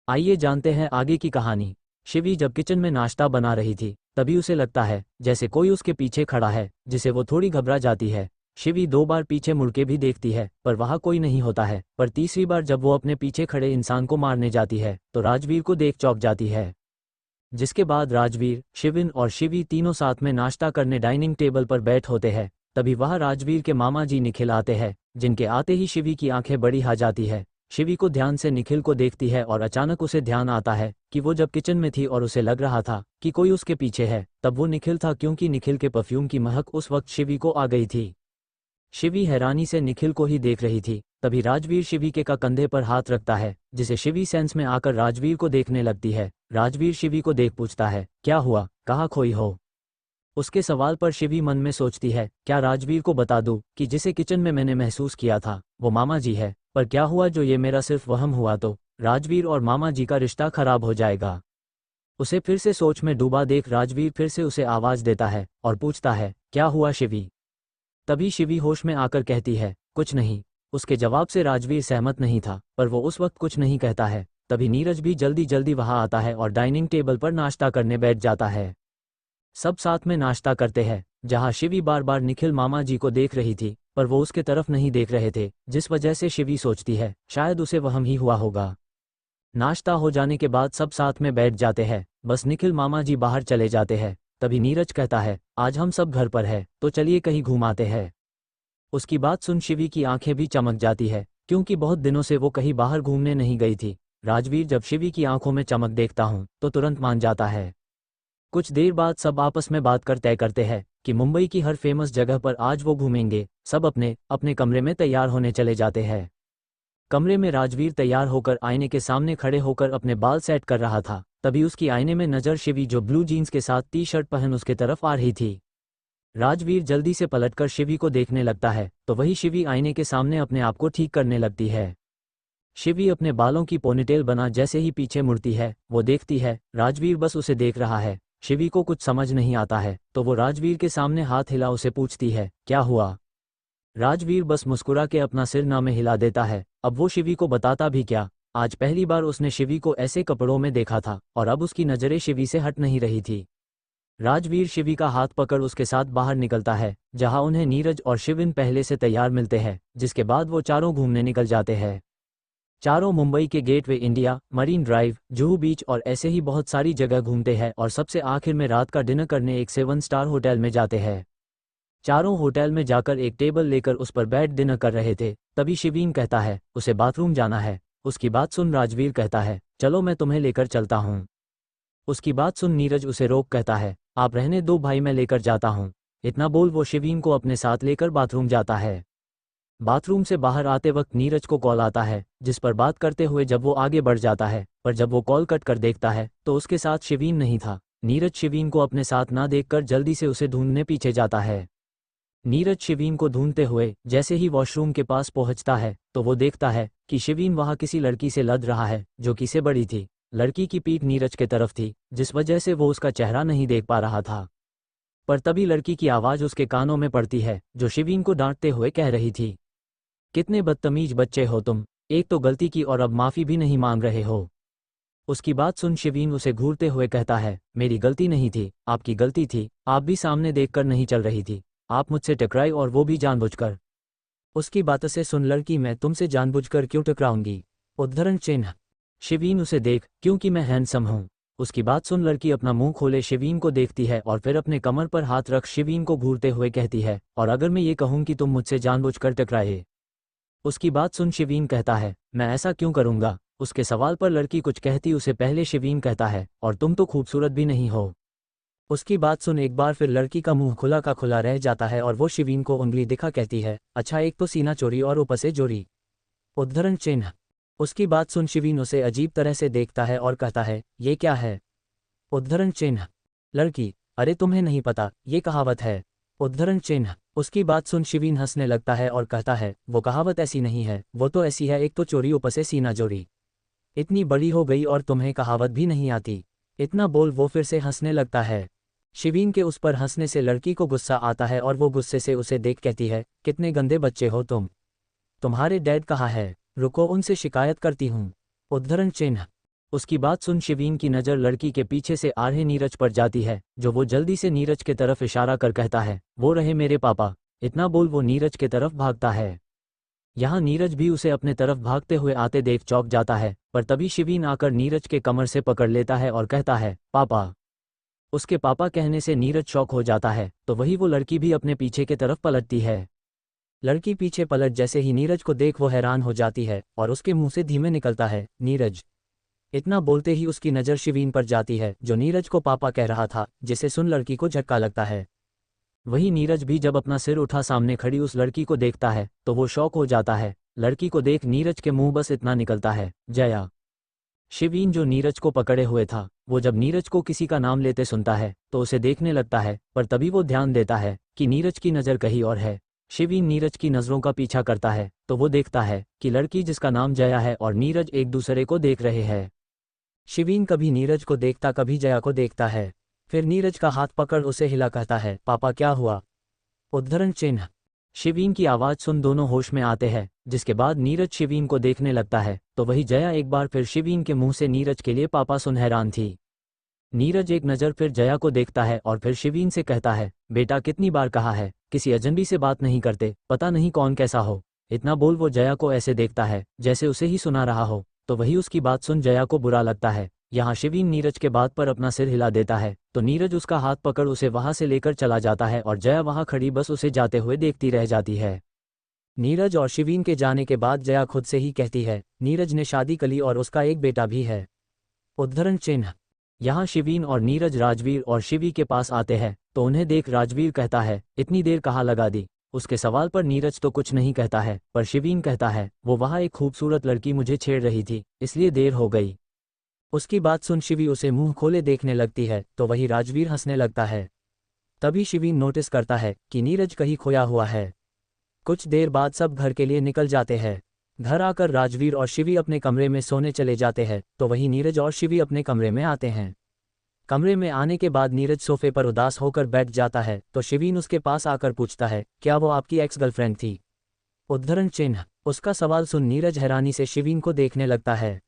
आइए जानते हैं आगे की कहानी। शिवी जब किचन में नाश्ता बना रही थी तभी उसे लगता है जैसे कोई उसके पीछे खड़ा है, जिसे वो थोड़ी घबरा जाती है। शिवी 2 बार पीछे मुड़ के भी देखती है पर वहाँ कोई नहीं होता है, पर तीसरी बार जब वो अपने पीछे खड़े इंसान को मारने जाती है तो राजवीर को देख चौंक जाती है। जिसके बाद राजवीर, शिविन और शिवी तीनों साथ में नाश्ता करने डाइनिंग टेबल पर बैठ होते हैं। तभी वह राजवीर के मामा जी निखिल आते हैं, जिनके आते ही शिवी की आंखें बड़ी आ जाती है। शिवी को ध्यान से निखिल को देखती है और अचानक उसे ध्यान आता है कि वो जब किचन में थी और उसे लग रहा था कि कोई उसके पीछे है, तब वो निखिल था, क्योंकि निखिल के परफ्यूम की महक उस वक्त शिवी को आ गई थी। शिवी हैरानी से निखिल को ही देख रही थी। तभी राजवीर शिवी के कंधे पर हाथ रखता है, जिसे शिवी सेंस में आकर राजवीर को देखने लगती है। राजवीर शिवी को देख पूछता है, क्या हुआ, कहाँ खोई हो? उसके सवाल पर शिवी मन में सोचती है, क्या राजवीर को बता दूं कि जिसे किचन में मैंने महसूस किया था वो मामा जी है, पर क्या हुआ जो ये मेरा सिर्फ वहम हुआ तो राजवीर और मामा जी का रिश्ता खराब हो जाएगा। उसे फिर से सोच में डूबा देख राजवीर फिर से उसे आवाज देता है और पूछता है, क्या हुआ शिवी? तभी शिवी होश में आकर कहती है, कुछ नहीं। उसके जवाब से राजवीर सहमत नहीं था, पर वो उस वक्त कुछ नहीं कहता है। तभी नीरज भी जल्दी जल्दी वहां आता है और डाइनिंग टेबल पर नाश्ता करने बैठ जाता है। सब साथ में नाश्ता करते हैं, जहां शिवी बार बार निखिल मामा जी को देख रही थी पर वो उसके तरफ नहीं देख रहे थे, जिस वजह से शिवी सोचती है शायद उसे वहम ही हुआ होगा। नाश्ता हो जाने के बाद सब साथ में बैठ जाते हैं, बस निखिल मामा जी बाहर चले जाते हैं। तभी नीरज कहता है, आज हम सब घर पर है तो चलिए कहीं घुमाते हैं। उसकी बात सुन शिवी की आंखें भी चमक जाती है, क्योंकि बहुत दिनों से वो कहीं बाहर घूमने नहीं गई थी। राजवीर जब शिवी की आंखों में चमक देखता हूँ तो तुरंत मान जाता है। कुछ देर बाद सब आपस में बात कर तय करते हैं कि मुंबई की हर फेमस जगह पर आज वो घूमेंगे। सब अपने अपने कमरे में तैयार होने चले जाते हैं। कमरे में राजवीर तैयार होकर आईने के सामने खड़े होकर अपने बाल सेट कर रहा था। तभी उसकी आईने में नजर शिवी जो ब्लू जीन्स के साथ टी शर्ट पहन उसके तरफ आ रही थी। राजवीर जल्दी से पलटकर शिवी को देखने लगता है तो वही शिवी आईने के सामने अपने आप को ठीक करने लगती है। शिवी अपने बालों की पोनीटेल बना जैसे ही पीछे मुड़ती है, वो देखती है राजवीर बस उसे देख रहा है। शिवी को कुछ समझ नहीं आता है तो वो राजवीर के सामने हाथ हिला उसे पूछती है, क्या हुआ? राजवीर बस मुस्कुरा के अपना सिर ना में हिला देता है। अब वो शिवी को बताता भी क्या। आज पहली बार उसने शिवी को ऐसे कपड़ों में देखा था और अब उसकी नज़रें शिवी से हट नहीं रही थी। राजवीर शिवी का हाथ पकड़ उसके साथ बाहर निकलता है, जहां उन्हें नीरज और शिविन पहले से तैयार मिलते हैं, जिसके बाद वो चारों घूमने निकल जाते हैं। चारों मुंबई के gateway India, marine drive, Juhu beach और ऐसे ही बहुत सारी जगह घूमते हैं और सबसे आखिर में रात का डिनर करने एक 7 स्टार होटल में जाते हैं। चारों होटल में जाकर एक टेबल लेकर उस पर बैठ डिनर कर रहे थे। तभी शिवीन कहता है उसे बाथरूम जाना है। उसकी बात सुन राजवीर कहता है, चलो मैं तुम्हें लेकर चलता हूँ। उसकी बात सुन नीरज उसे रोक कहता है, आप रहने दो भाई, मैं लेकर जाता हूँ। इतना बोल वो शिवीन को अपने साथ लेकर बाथरूम जाता है। बाथरूम से बाहर आते वक्त नीरज को कॉल आता है, जिस पर बात करते हुए जब वो आगे बढ़ जाता है, पर जब वो कॉल कट कर देखता है तो उसके साथ शिवीन नहीं था। नीरज शिवीन को अपने साथ ना देखकर जल्दी से उसे ढूंढने पीछे जाता है। नीरज शिवीन को ढूंढते हुए जैसे ही वॉशरूम के पास पहुंचता है तो वो देखता है कि शिवीन वहां किसी लड़की से लड़ रहा है जो कि से बड़ी थी। लड़की की पीठ नीरज के तरफ थी, जिस वजह से वो उसका चेहरा नहीं देख पा रहा था। पर तभी लड़की की आवाज़ उसके कानों में पड़ती है, जो शिवीन को डांटते हुए कह रही थी, कितने बदतमीज बच्चे हो तुम, एक तो गलती की और अब माफ़ी भी नहीं मांग रहे हो। उसकी बात सुन शिवीन उसे घूरते हुए कहता है, मेरी गलती नहीं थी, आपकी गलती थी, आप भी सामने देखकर नहीं चल रही थी, आप मुझसे टकराई और वो भी जानबूझकर। उसकी बातों से सुन लड़की, मैं तुमसे जानबूझकर क्यों टकराऊंगी? उद्धरण चिन्ह। शिवीन उसे देख, क्योंकि मैं हैंडसम हूँ। उसकी बात सुन लड़की अपना मुंह खोले शिवीन को देखती है और फिर अपने कमर पर हाथ रख शिवीन को घूरते हुए कहती है, और अगर मैं ये कहूँ कि तुम मुझसे जानबूझकर टकराए? उसकी बात सुन शिवीन कहता है, मैं ऐसा क्यों करूँगा? उसके सवाल पर लड़की कुछ कहती उसे पहले शिवीन कहता है, और तुम तो खूबसूरत भी नहीं हो। उसकी बात सुन एक बार फिर लड़की का मुंह खुला का खुला रह जाता है और वो शिवीन को उंगली दिखा कहती है, अच्छा एक तो सीना चोरी और ऊपर से जोरी। उद्धरण चिन्ह। उसकी बात सुन शिवीन उसे अजीब तरह से देखता है और कहता है, ये क्या है? उद्धरण चिन्ह। लड़की, अरे तुम्हें नहीं पता, ये कहावत है। उद्धरण चिन्ह। उसकी बात सुन शिवीन हंसने लगता है और कहता है, वो कहावत ऐसी नहीं है, वो तो ऐसी है, एक तो चोरी ऊपर से सीना चोरी। इतनी बड़ी हो गई और तुम्हें कहावत भी नहीं आती। इतना बोल वो फिर से हंसने लगता है। शिवीन के उस पर हंसने से लड़की को गुस्सा आता है और वो गुस्से से उसे देख कहती है, कितने गंदे बच्चे हो तुम, तुम्हारे डैड कहाँ है? रुको उनसे शिकायत करती हूँ। उद्धरण चिन्ह। उसकी बात सुन शिवीन की नज़र लड़की के पीछे से आ रहे नीरज पर जाती है, जो वो जल्दी से नीरज के तरफ इशारा कर कहता है, वो रहे मेरे पापा। इतना बोल वो नीरज के तरफ भागता है। यहाँ नीरज भी उसे अपने तरफ भागते हुए आते देख चौंक जाता है, पर तभी शिवीन आकर नीरज के कमर से पकड़ लेता है और कहता है, पापा। उसके पापा कहने से नीरज शॉक हो जाता है, तो वही वो लड़की भी अपने पीछे के तरफ पलटती है। लड़की पीछे पलट जैसे ही नीरज को देख वो हैरान हो जाती है और उसके मुंह से धीमे निकलता है, नीरज। इतना बोलते ही उसकी नज़र शिवीन पर जाती है, जो नीरज को पापा कह रहा था, जिसे सुन लड़की को झटका लगता है। वही नीरज भी जब अपना सिर उठा सामने खड़ी उस लड़की को देखता है, तो वो शॉक हो जाता है। लड़की को देख नीरज के मुंह बस इतना निकलता है, जया। शिवीन जो नीरज को पकड़े हुए था, वो जब नीरज को किसी का नाम लेते सुनता है तो उसे देखने लगता है, पर तभी वो ध्यान देता है कि नीरज की नज़र कहीं और है। शिवीन नीरज की नज़रों का पीछा करता है, तो वो देखता है कि लड़की जिसका नाम जया है और नीरज एक दूसरे को देख रहे हैं। शिवीन कभी नीरज को देखता कभी जया को देखता है। फिर नीरज का हाथ पकड़ उसे हिला कहता है, पापा क्या हुआ? उद्धरण चिन्ह। शिवीन की आवाज़ सुन दोनों होश में आते हैं, जिसके बाद नीरज शिवीन को देखने लगता है, तो वही जया एक बार फिर शिवीन के मुंह से नीरज के लिए पापा सुन हैरान थी। नीरज एक नज़र फिर जया को देखता है और फिर शिवीन से कहता है, बेटा कितनी बार कहा है, किसी अजनबी से बात नहीं करते, पता नहीं कौन कैसा हो। इतना बोल वो जया को ऐसे देखता है जैसे उसे ही सुना रहा हो, तो वही उसकी बात सुन जया को बुरा लगता है। यहाँ शिवीन नीरज के बात पर अपना सिर हिला देता है, तो नीरज उसका हाथ पकड़ उसे वहां से लेकर चला जाता है और जया वहां खड़ी बस उसे जाते हुए देखती रह जाती है। नीरज और शिवीन के जाने के बाद जया खुद से ही कहती है, नीरज ने शादी कर ली और उसका एक बेटा भी है। उद्धरण चिन्ह। यहाँ शिवीन और नीरज राजवीर और शिवी के पास आते हैं, तो उन्हें देख राजवीर कहता है, इतनी देर कहाँ लगा दी? उसके सवाल पर नीरज तो कुछ नहीं कहता है, पर शिवीन कहता है, वो वहाँ एक खूबसूरत लड़की मुझे छेड़ रही थी, इसलिए देर हो गई। उसकी बात सुन शिवी उसे मुंह खोले देखने लगती है, तो वही राजवीर हंसने लगता है। तभी शिवीन नोटिस करता है कि नीरज कहीं खोया हुआ है। कुछ देर बाद सब घर के लिए निकल जाते हैं। घर आकर राजवीर और शिवी अपने कमरे में सोने चले जाते हैं, तो वही नीरज और शिवी अपने कमरे में आते हैं। कमरे में आने के बाद नीरज सोफे पर उदास होकर बैठ जाता है, तो शिवीन उसके पास आकर पूछता है, क्या वो आपकी एक्स गर्लफ्रेंड थी? उद्धरण चिन्ह। उसका सवाल सुन नीरज हैरानी से शिवीन को देखने लगता है।